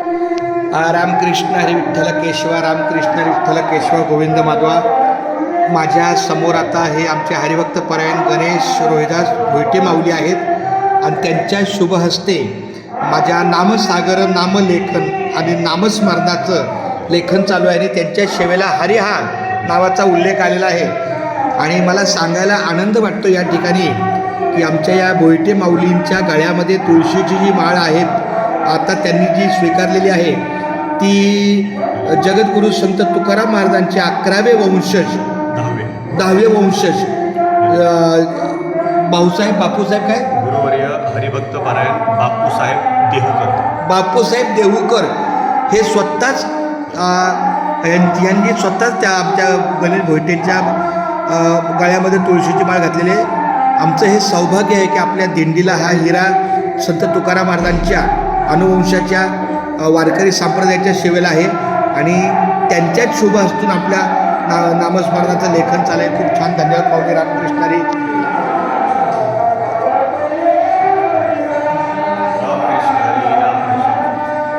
रामकृष्ण हरी विठ्ठल केशवा, रामकृष्ण विठ्ठल केशवा, गोविंद माधवा. माझ्या समोर आता हे आमचे हरिभक्त परायण गणेश रोहिदास भोईटे माऊली आहेत आणि त्यांच्या शुभ हस्ते माझ्या नामसागर नामलेखन आणि नामस्मरणाचं लेखन चालू आहे आणि त्यांच्या सेवेला हरिहा नावाचा उल्लेख आलेला आहे. आणि मला सांगायला आनंद वाटतो या ठिकाणी की आमच्या या भोईटे माऊलींच्या गळ्यामध्ये तुळशीची जी माळ आहे आता त्यांनी जी स्वीकारलेली आहे ती जगद्गुरू संत तुकाराम महाराजांचे 11वे वंशज 10वे वंशज भाऊसाहेब बापूसाहेब काय गुरुवर्य हरिभक्त पारायण बापूसाहेब देहूकर हे स्वतःच यांनी स्वतःच त्या आमच्या गणेश भोईटेंच्या गळ्यामध्ये तुळशीची माळ घातलेली आहे. आमचं हे सौभाग्य आहे की आपल्या दिंडीला हा हिरा संत तुकाराम महाराजांच्या अनुवंशाच्या वारकरी संप्रदायाच्या सेवेला आहे आणि त्यांच्याच शुभ हस्तून आपल्या नामस्मरणाचं लेखन चालू आहे. खूप छान. धन्यवाद पाहुणे. रामकृष्ण हरी.